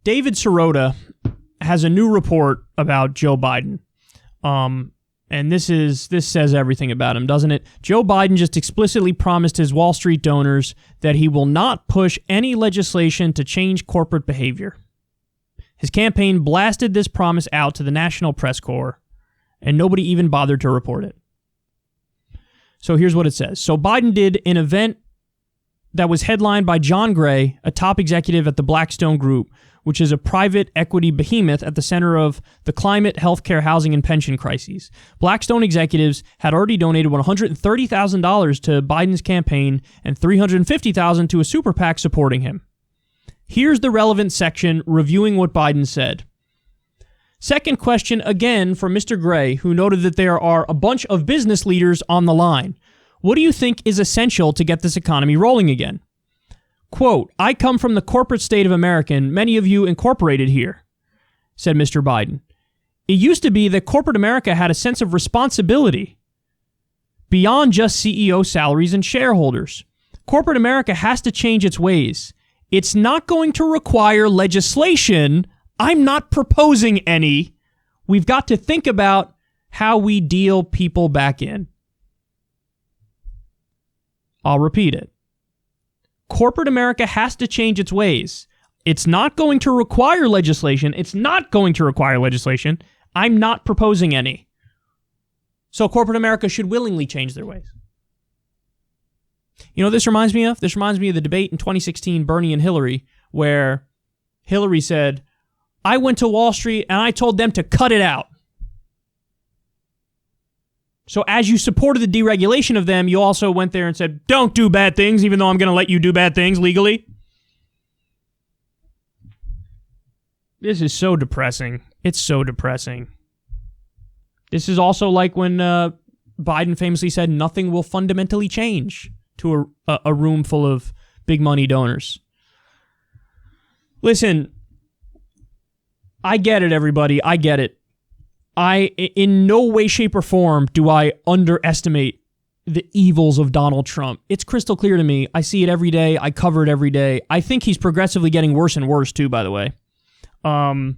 David Sirota has a new report about Joe Biden. And this says everything about him, doesn't it? Joe Biden just explicitly promised his Wall Street donors that he will not push any legislation to change corporate behavior. His campaign blasted this promise out to the National Press Corps, and nobody even bothered to report it. So here's what it says. So Biden did an event that was headlined by John Gray, a top executive at the Blackstone Group, which is a private equity behemoth at the center of the climate, healthcare, housing, and pension crises. Blackstone executives had already donated $130,000 to Biden's campaign and $350,000 to a super PAC supporting him. Here's the relevant section reviewing what Biden said. Second question again from Mr. Gray, who noted that there are a bunch of business leaders on the line. What do you think is essential to get this economy rolling again? Quote, I come from the corporate state of America, and many of you incorporated here, said Mr. Biden. It used to be that corporate America had a sense of responsibility beyond just CEO salaries and shareholders. Corporate America has to change its ways. It's not going to require legislation. I'm not proposing any. We've got to think about how we deal people back in. I'll repeat it. Corporate America has to change its ways. It's not going to require legislation. I'm not proposing any. So corporate America should willingly change their ways. You know what this reminds me of? This reminds me of the debate in 2016, Bernie and Hillary, where Hillary said, I went to Wall Street and I told them to cut it out. So as you supported the deregulation of them, you also went there and said, don't do bad things, even though I'm going to let you do bad things legally. This is so depressing. It's so depressing. This is also like when Biden famously said nothing will fundamentally change to a room full of big money donors. Listen, I get it, everybody. I get it. In no way, shape, or form do I underestimate the evils of Donald Trump. It's crystal clear to me. I see it every day. I cover it every day. I think he's progressively getting worse and worse, too, by the way. And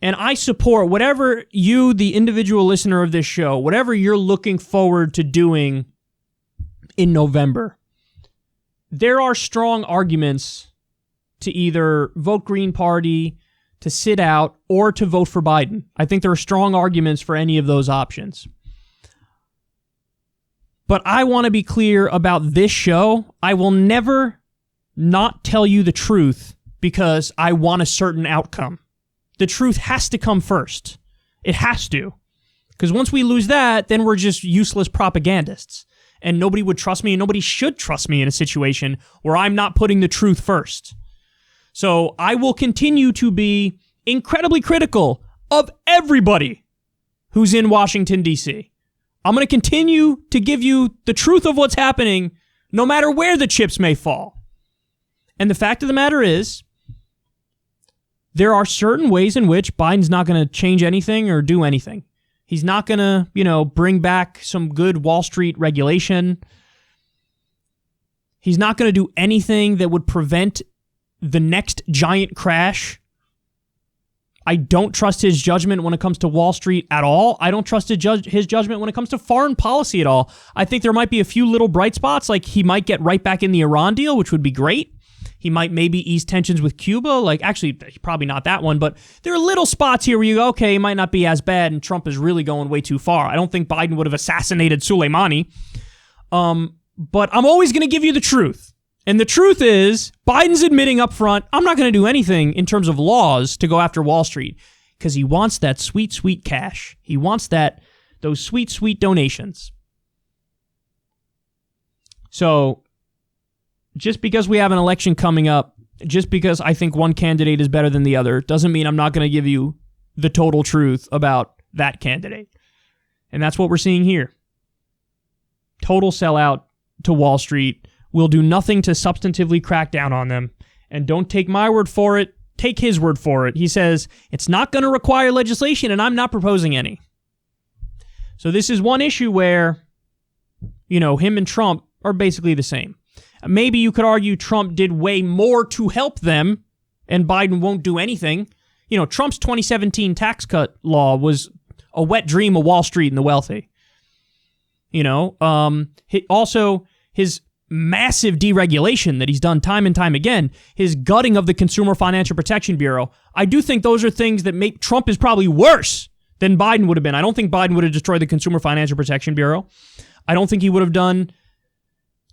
I support whatever you, the individual listener of this show, whatever you're looking forward to doing in November. There are strong arguments to either vote Green Party, to sit out, or to vote for Biden. I think there are strong arguments for any of those options. But I want to be clear about this show. I will never not tell you the truth because I want a certain outcome. The truth has to come first. It has to. Because once we lose that, then we're just useless propagandists. And nobody would trust me, and nobody should trust me in a situation where I'm not putting the truth first. So I will continue to be incredibly critical of everybody who's in Washington, D.C. I'm going to continue to give you the truth of what's happening, no matter where the chips may fall. And the fact of the matter is, there are certain ways in which Biden's not going to change anything or do anything. He's not going to, bring back some good Wall Street regulation. He's not going to do anything that would prevent the next giant crash. I don't trust his judgment when it comes to Wall Street at all. I don't trust his judgment when it comes to foreign policy at all. I think there might be a few little bright spots, like he might get right back in the Iran deal, which would be great. He might maybe ease tensions with Cuba. Actually, probably not that one, but there are little spots here where you go, okay, it might not be as bad, and Trump is really going way too far. I don't think Biden would have assassinated Soleimani. But I'm always going to give you the truth. And the truth is, Biden's admitting up front, I'm not going to do anything in terms of laws to go after Wall Street because he wants that sweet, sweet cash. He wants those sweet, sweet donations. So just because we have an election coming up, just because I think one candidate is better than the other, doesn't mean I'm not going to give you the total truth about that candidate. And that's what we're seeing here. Total sellout to Wall Street. Will do nothing to substantively crack down on them. And don't take my word for it. Take his word for it. He says, it's not going to require legislation, and I'm not proposing any. So this is one issue where, him and Trump are basically the same. Maybe you could argue Trump did way more to help them, and Biden won't do anything. You know, Trump's 2017 tax cut law was a wet dream of Wall Street and the wealthy. You know, also his massive deregulation that he's done time and time again, his gutting of the Consumer Financial Protection Bureau. I do think those are things that make Trump is probably worse than Biden would have been. I don't think Biden would have destroyed the Consumer Financial Protection Bureau. I don't think he would have done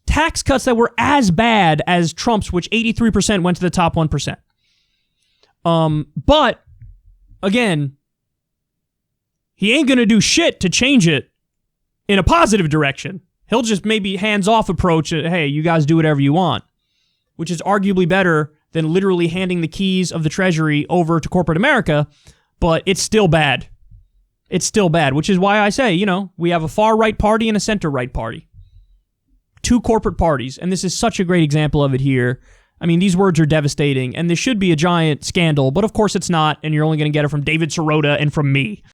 tax cuts that were as bad as Trump's, which 83% went to the top 1%. But, again, he ain't going to do shit to change it in a positive direction. He'll just maybe hands-off approach, hey, you guys do whatever you want, which is arguably better than literally handing the keys of the Treasury over to corporate America, but it's still bad. It's still bad, which is why I say, you know, we have a far-right party and a center-right party. Two corporate parties, and this is such a great example of it here. I mean, these words are devastating, and this should be a giant scandal, but of course it's not, and you're only going to get it from David Sirota and from me.